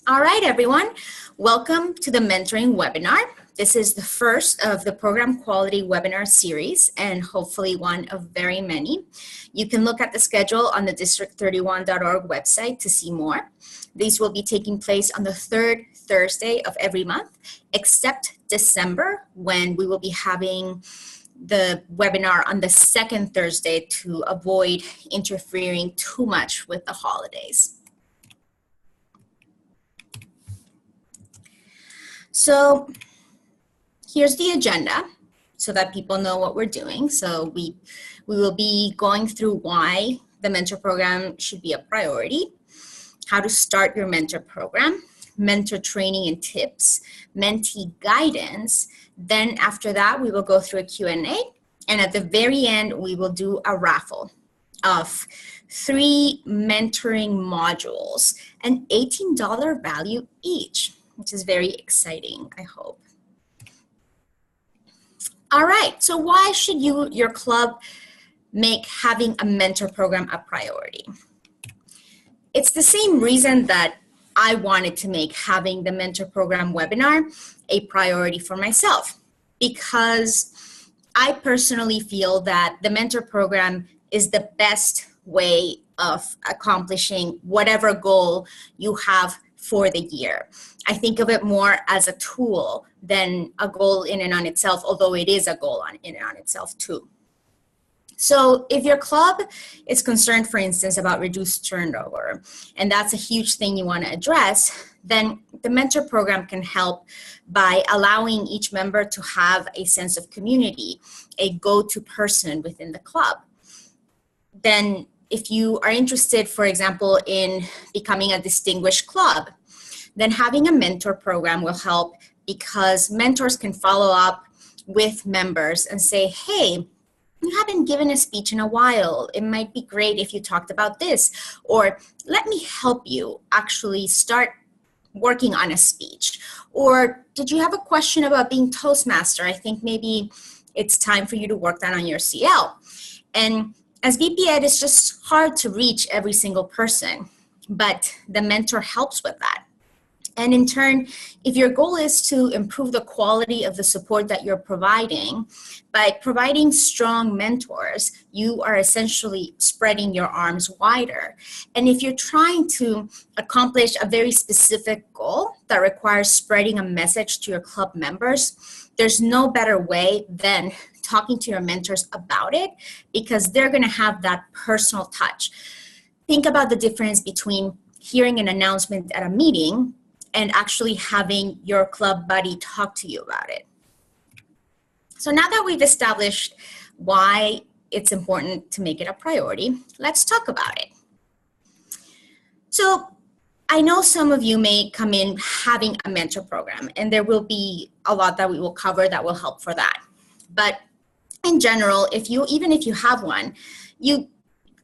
All right, everyone. Welcome to the mentoring webinar. This is the first of the program quality webinar series and hopefully one of very many. You can look at the schedule on the district31.org website to see more. These will be taking place on the third Thursday of every month, except December, when we will be having the webinar on the second Thursday to avoid interfering too much with the holidays. So here's the agenda so that people know what we're doing. So we will be going through why the mentor program should be a priority, how to start your mentor program, mentor training and tips, mentee guidance. Then after that, we will go through a Q&A. And at the very end, we will do a raffle of 3 mentoring modules, an $18 value each, which is very exciting, I hope. All right, so why should your club make having a mentor program a priority? It's the same reason that I wanted to make having the mentor program webinar a priority for myself, because I personally feel that the mentor program is the best way of accomplishing whatever goal you have for the year. I think of it more as a tool than a goal in and on itself, although it is a goal in and on itself too. So if your club is concerned, for instance, about reduced turnover, and that's a huge thing you want to address, then the mentor program can help by allowing each member to have a sense of community, a go-to person within the club. Then if you are interested, for example, in becoming a distinguished club, then having a mentor program will help, because mentors can follow up with members and say, hey, you haven't given a speech in a while. It might be great if you talked about this. Or let me help you actually start working on a speech. Or did you have a question about being Toastmaster? I think maybe it's time for you to work that on your CL. And as VP Ed, it's just hard to reach every single person, but the mentor helps with that. And in turn, if your goal is to improve the quality of the support that you're providing, by providing strong mentors, you are essentially spreading your arms wider. And if you're trying to accomplish a very specific goal that requires spreading a message to your club members, there's no better way than talking to your mentors about it, because they're going to have that personal touch. Think about the difference between hearing an announcement at a meeting and actually having your club buddy talk to you about it. So now that we've established why it's important to make it a priority, let's talk about it. So I know some of you may come in having a mentor program, and there will be a lot that we will cover that will help for that. But in general, even if you have one, you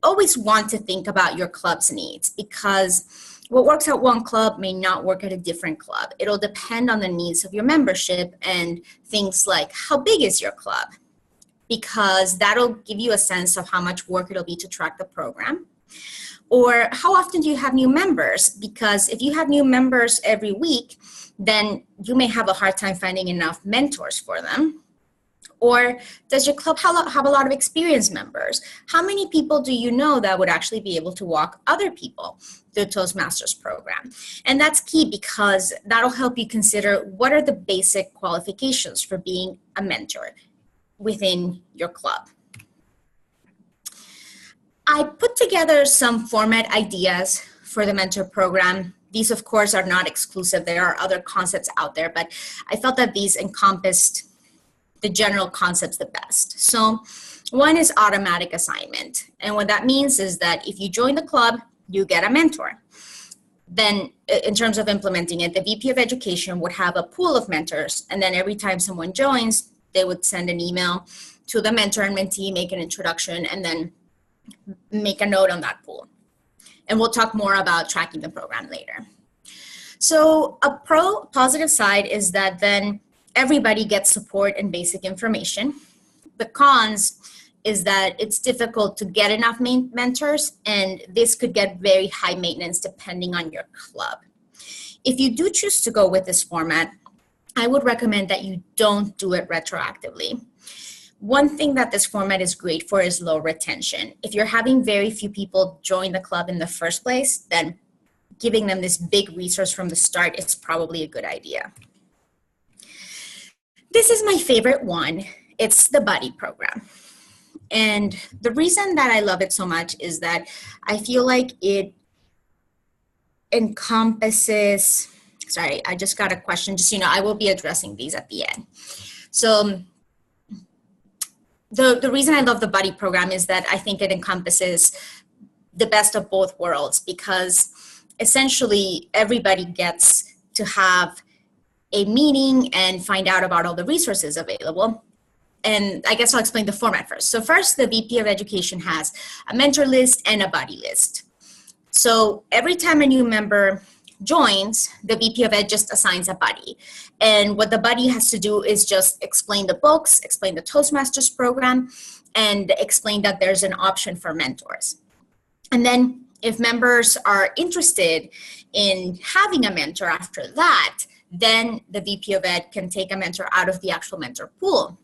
always want to think about your club's needs, because what works at one club may not work at a different club. It'll depend on the needs of your membership and things like how big is your club, because that'll give you a sense of how much work it'll be to track the program. Or how often do you have new members? Because if you have new members every week, then you may have a hard time finding enough mentors for them. Or does your club have a lot of experienced members? How many people do you know that would actually be able to walk other people through the Toastmasters program? And that's key, because that'll help you consider what are the basic qualifications for being a mentor within your club. I put together some format ideas for the mentor program. These, of course, are not exclusive. There are other concepts out there, but I felt that these encompassed the general concepts the best. So one is automatic assignment. And what that means is that if you join the club, you get a mentor. Then in terms of implementing it, the VP of Education would have a pool of mentors. And then every time someone joins, they would send an email to the mentor and mentee, make an introduction, and then make a note on that pool. And we'll talk more about tracking the program later. So a positive side is that then everybody gets support and basic information. The cons is that it's difficult to get enough mentors, and this could get very high maintenance depending on your club. If you do choose to go with this format, I would recommend that you don't do it retroactively. One thing that this format is great for is low retention. If you're having very few people join the club in the first place, then giving them this big resource from the start is probably a good idea. This is my favorite one. It's the buddy program. And the reason that I love it so much is that I feel like it encompasses, sorry, I just got a question. Just, I will be addressing these at the end. So the reason I love the buddy program is that I think it encompasses the best of both worlds, because essentially everybody gets to have a meeting and find out about all the resources available. And I guess I'll explain the format first. So first, the VP of Education has a mentor list and a buddy list. So every time a new member joins, the VP of Ed just assigns a buddy. And what the buddy has to do is just explain the books, explain the Toastmasters program, and explain that there's an option for mentors. And then if members are interested in having a mentor after that, then the VP of Ed can take a mentor out of the actual mentor pool.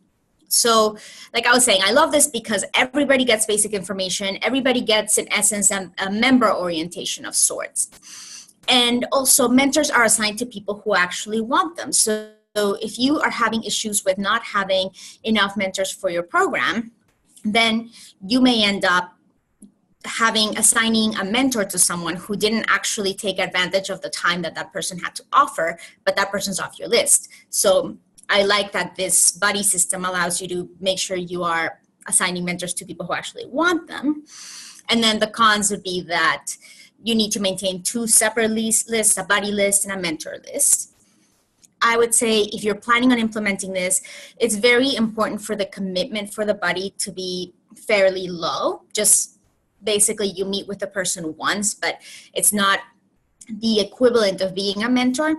So like I was saying, I love this because everybody gets basic information. Everybody gets, in essence, a member orientation of sorts. And also mentors are assigned to people who actually want them. So if you are having issues with not having enough mentors for your program, then you may end up assigning a mentor to someone who didn't actually take advantage of the time that person had to offer, but that person's off your list. So I like that this buddy system allows you to make sure you are assigning mentors to people who actually want them. And then the cons would be that you need to maintain two separate lists, a buddy list and a mentor list. I would say if you're planning on implementing this, it's very important for the commitment for the buddy to be fairly low. Just basically you meet with the person once, but it's not the equivalent of being a mentor.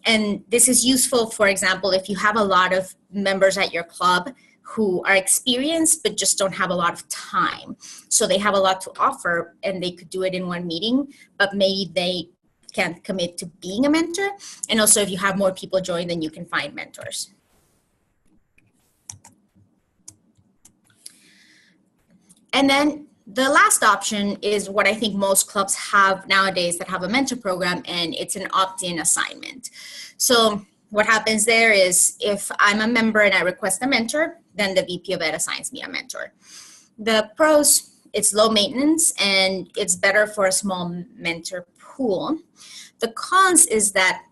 And this is useful, for example, if you have a lot of members at your club who are experienced but just don't have a lot of time. So they have a lot to offer and they could do it in one meeting, but maybe they can't commit to being a mentor. And also if you have more people join, then you can find mentors. And then the last option is what I think most clubs have nowadays that have a mentor program, and it's an opt-in assignment. So what happens there is if I'm a member and I request a mentor, then the VP of Ed assigns me a mentor. The pros, it's low maintenance and it's better for a small mentor pool. The cons is that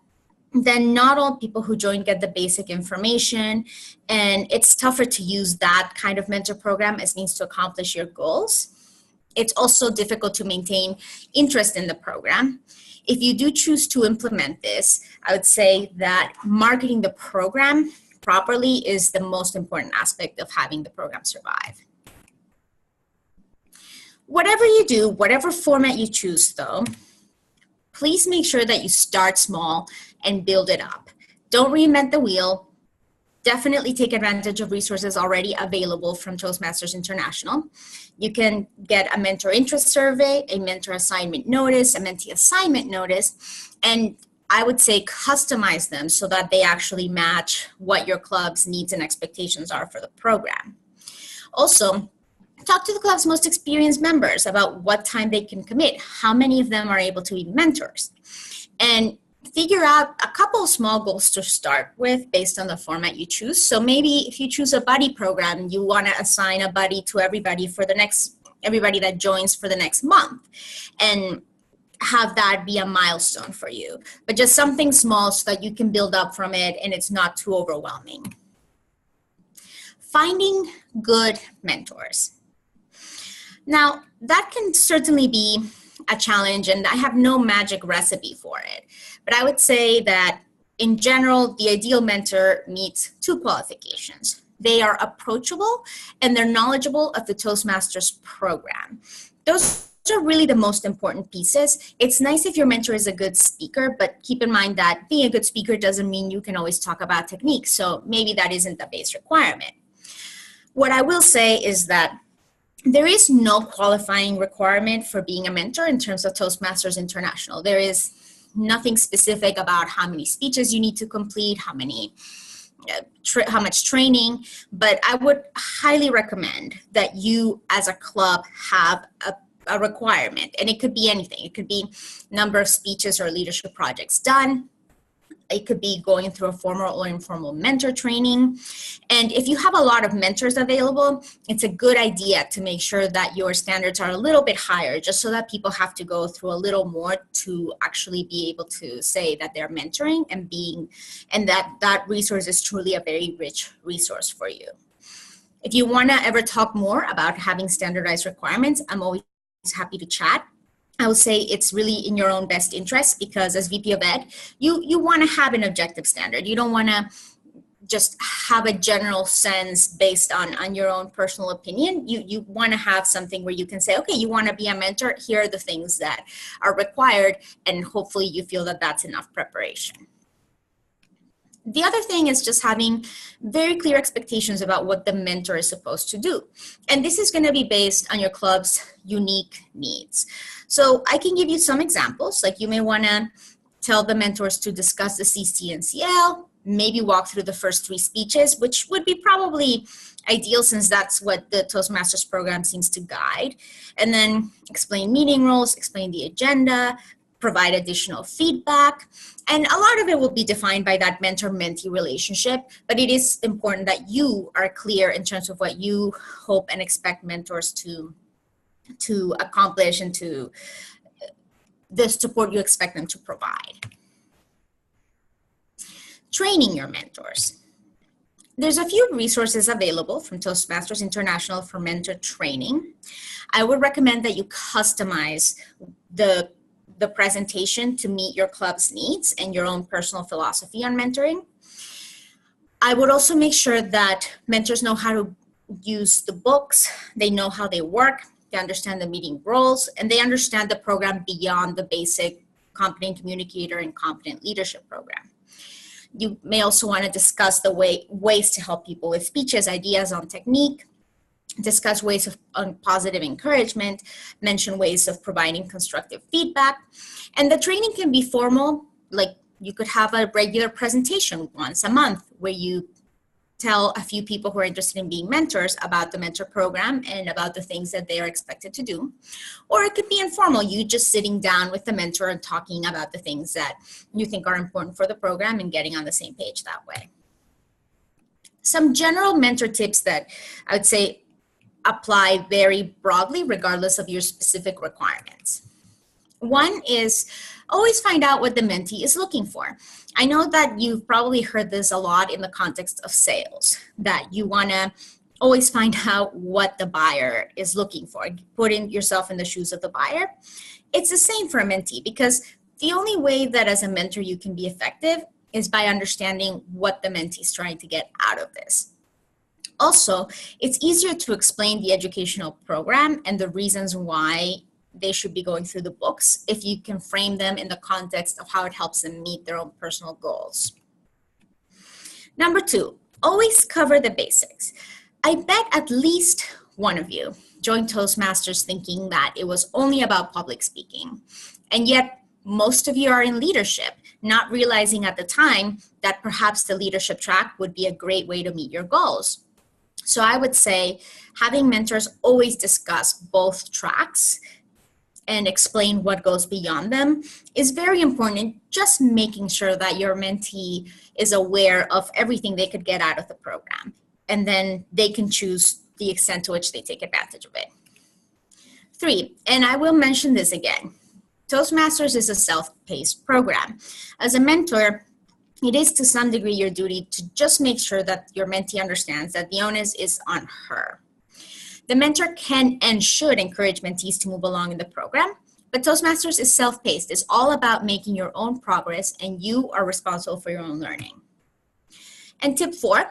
then not all people who join get the basic information, and it's tougher to use that kind of mentor program as means to accomplish your goals. It's also difficult to maintain interest in the program. If you do choose to implement this, I would say that marketing the program properly is the most important aspect of having the program survive. Whatever you do, whatever format you choose though, please make sure that you start small and build it up. Don't reinvent the wheel. Definitely take advantage of resources already available from Toastmasters International. You can get a mentor interest survey, a mentor assignment notice, a mentee assignment notice, and I would say customize them so that they actually match what your club's needs and expectations are for the program. Also, talk to the club's most experienced members about what time they can commit, how many of them are able to be mentors, and figure out a couple of small goals to start with based on the format you choose. So maybe if you choose a buddy program, you want to assign a buddy to everybody that joins for the next month, and have that be a milestone for you. But just something small so that you can build up from it and it's not too overwhelming. Finding good mentors. Now, that can certainly be a challenge, and I have no magic recipe for it. But I would say that in general, the ideal mentor meets two qualifications. They are approachable and they're knowledgeable of the Toastmasters program. Those are really the most important pieces. It's nice if your mentor is a good speaker, but keep in mind that being a good speaker doesn't mean you can always talk about techniques. So maybe that isn't the base requirement. What I will say is that there is no qualifying requirement for being a mentor in terms of Toastmasters International. There is nothing specific about how many speeches you need to complete, how much training, but I would highly recommend that you as a club have a requirement, and it could be anything. It could be number of speeches or leadership projects done. It could be going through a formal or informal mentor training. And if you have a lot of mentors available, it's a good idea to make sure that your standards are a little bit higher, just so that people have to go through a little more to actually be able to say that they're mentoring and that resource is truly a very rich resource for you. If you want to ever talk more about having standardized requirements, I'm always happy to chat. I would say it's really in your own best interest, because as VP of Ed, you want to have an objective standard. You don't want to just have a general sense based on your own personal opinion. You want to have something where you can say, okay, you want to be a mentor, here are the things that are required, and hopefully you feel that that's enough preparation. The other thing is just having very clear expectations about what the mentor is supposed to do. And this is going to be based on your club's unique needs. So I can give you some examples. Like, you may want to tell the mentors to discuss the CCNCL, maybe walk through the first 3 speeches, which would be probably ideal since that's what the Toastmasters program seems to guide. And then explain meeting roles, explain the agenda, provide additional feedback. And a lot of it will be defined by that mentor-mentee relationship, but it is important that you are clear in terms of what you hope and expect mentors to accomplish and to the support you expect them to provide. Training your mentors. There's a few resources available from Toastmasters International for mentor training. I would recommend that you customize the presentation to meet your club's needs and your own personal philosophy on mentoring. I would also make sure that mentors know how to use the books, they know how they work, they understand the meeting roles, and they understand the program beyond the basic competent communicator and competent leadership program. You may also want to discuss the ways to help people with speeches, ideas on technique, discuss ways on positive encouragement, mention ways of providing constructive feedback. And the training can be formal, like you could have a regular presentation once a month where you tell a few people who are interested in being mentors about the mentor program and about the things that they are expected to do. Or it could be informal, you just sitting down with the mentor and talking about the things that you think are important for the program and getting on the same page that way. Some general mentor tips that I would say apply very broadly regardless of your specific requirements. One is always find out what the mentee is looking for. I know that you've probably heard this a lot in the context of sales, that you want to always find out what the buyer is looking for. Putting yourself in the shoes of the buyer. It's the same for a mentee, because the only way that as a mentor you can be effective is by understanding what the mentee is trying to get out of this. Also, it's easier to explain the educational program and the reasons why they should be going through the books if you can frame them in the context of how it helps them meet their own personal goals. Number 2, always cover the basics. I bet at least one of you joined Toastmasters thinking that it was only about public speaking, and yet most of you are in leadership, not realizing at the time that perhaps the leadership track would be a great way to meet your goals. So I would say having mentors always discuss both tracks and explain what goes beyond them is very important. Just making sure that your mentee is aware of everything they could get out of the program, and then they can choose the extent to which they take advantage of it. 3, and I will mention this again, Toastmasters is a self-paced program. As a mentor, it is to some degree your duty to just make sure that your mentee understands that the onus is on her. The mentor can and should encourage mentees to move along in the program, but Toastmasters is self-paced. It's all about making your own progress, and you are responsible for your own learning. And tip 4,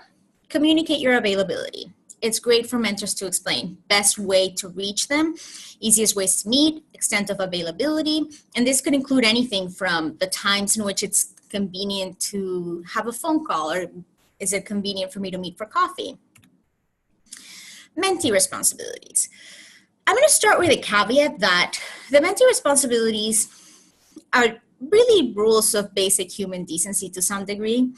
communicate your availability. It's great for mentors to explain best way to reach them, easiest ways to meet, extent of availability, and this could include anything from the times in which it's convenient to have a phone call, or is it convenient for me to meet for coffee? Mentee responsibilities. I'm going to start with a caveat that the mentee responsibilities are really rules of basic human decency to some degree.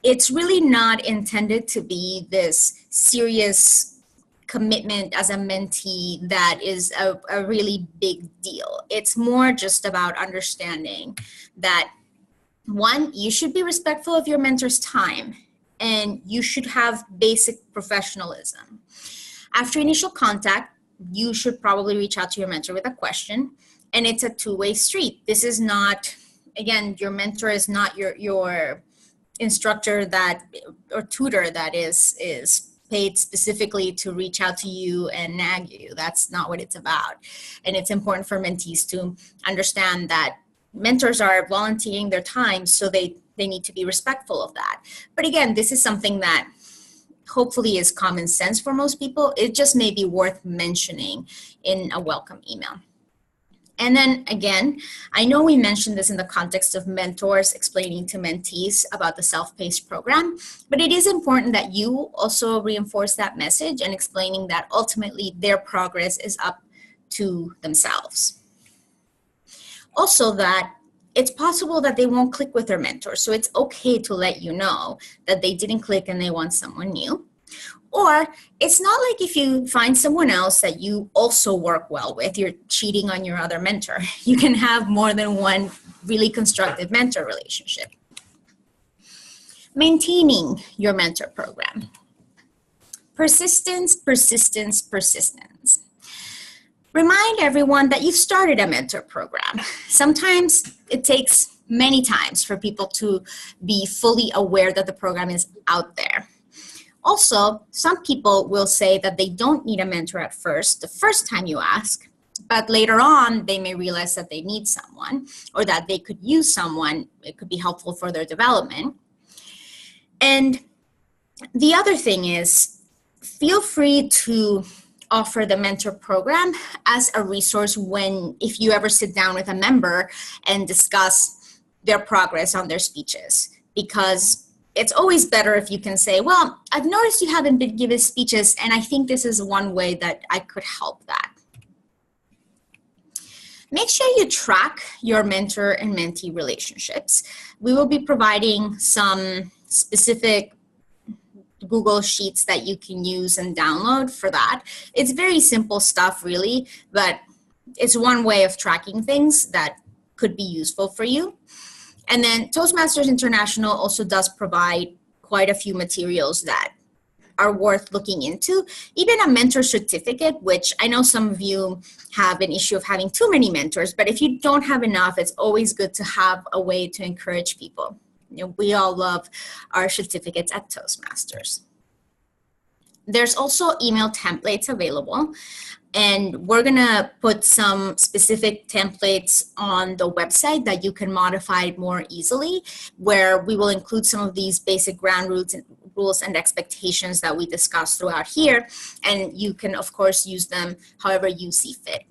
It's really not intended to be this serious commitment as a mentee that is a really big deal. It's more just about understanding that, one, you should be respectful of your mentor's time, and you should have basic professionalism. After initial contact, you should probably reach out to your mentor with a question, and it's a two-way street. This is not, again, your mentor is not your instructor that or tutor that is paid specifically to reach out to you and nag you. That's not what it's about. And it's important for mentees to understand that mentors are volunteering their time, so they need to be respectful of that. But again, this is something that hopefully is common sense for most people. It just may be worth mentioning in a welcome email. And then again, I know we mentioned this in the context of mentors explaining to mentees about the self-paced program, but it is important that you also reinforce that message and explaining that ultimately their progress is up to themselves. Also, that it's possible that they won't click with their mentor, so it's okay to let you know that they didn't click and they want someone new. Or it's not like if you find someone else that you also work well with, you're cheating on your other mentor. You can have more than one really constructive mentor relationship. Maintaining your mentor program. Persistence, persistence, persistence. Remind everyone that you've started a mentor program. Sometimes it takes many times for people to be fully aware that the program is out there. Also, some people will say that they don't need a mentor at first, the first time you ask, but later on they may realize that they need someone or that they could use someone. It could be helpful for their development. And the other thing is, feel free to offer the mentor program as a resource if you ever sit down with a member and discuss their progress on their speeches, because it's always better if you can say, well, I've noticed you haven't been giving speeches, and I think this is one way that I could help that. Make sure you track your mentor and mentee relationships. We will be providing some specific Google Sheets that you can use and download for that. It's very simple stuff, really, but it's one way of tracking things that could be useful for you. And then Toastmasters International also does provide quite a few materials that are worth looking into. Even a mentor certificate, which I know some of you have an issue of having too many mentors, but if you don't have enough, it's always good to have a way to encourage people. You know, we all love our certificates at Toastmasters. There's also email templates available, and we're gonna put some specific templates on the website that you can modify more easily, where we will include some of these basic ground rules and expectations that we discussed throughout here, and you can of course use them however you see fit.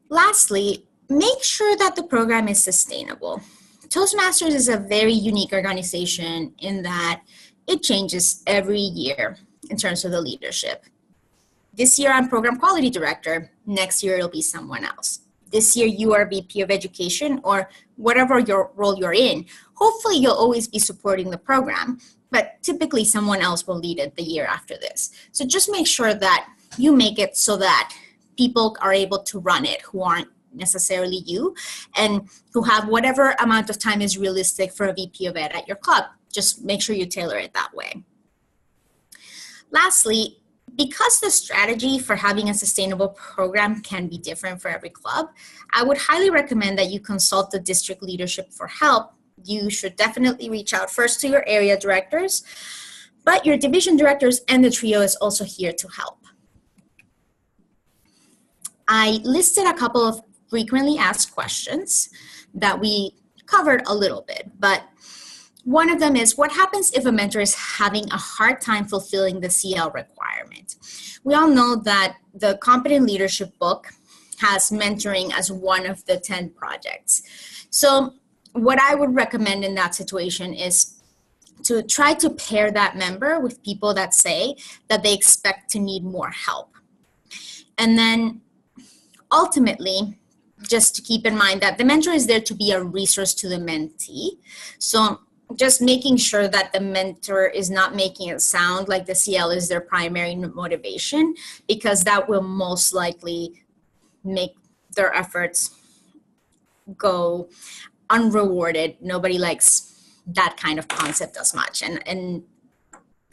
Lastly, make sure that the program is sustainable. Toastmasters is a very unique organization in that it changes every year in terms of the leadership. This year I'm Program Quality Director. Next year it'll be someone else. This year you are VP of Education, or whatever your role you're in. Hopefully you'll always be supporting the program, but typically someone else will lead it the year after this. So just make sure that you make it so that people are able to run it who aren't necessarily you, and who have whatever amount of time is realistic for a VP of Ed at your club. Just make sure you tailor it that way. Lastly, because the strategy for having a sustainable program can be different for every club, I would highly recommend that you consult the district leadership for help. You should definitely reach out first to your area directors, but your division directors and the trio is also here to help. I listed a couple of frequently asked questions that we covered a little bit, but one of them is, what happens if a mentor is having a hard time fulfilling the CL requirement? We all know that the Competent Leadership book has mentoring as one of the 10 projects. So what I would recommend in that situation is to try to pair that member with people that say that they expect to need more help. And then ultimately, just to keep in mind that the mentor is there to be a resource to the mentee. So just making sure that the mentor is not making it sound like the CL is their primary motivation, because that will most likely make their efforts go unrewarded. Nobody likes that kind of concept as much. And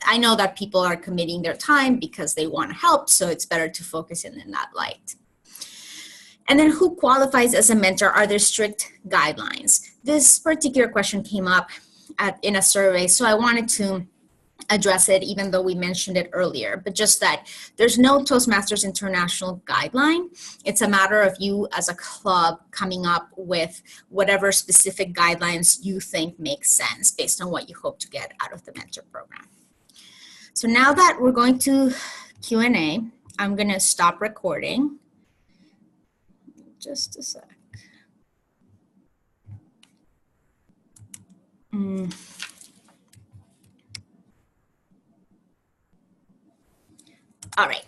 I know that people are committing their time because they want to help, so it's better to focus in that light. And then who qualifies as a mentor? Are there strict guidelines? This particular question came up in a survey, so I wanted to address it even though we mentioned it earlier, but just that there's no Toastmasters International guideline. It's a matter of you as a club coming up with whatever specific guidelines you think make sense based on what you hope to get out of the mentor program. So now that we're going to Q&A, I'm going to stop recording. Just a sec. All right.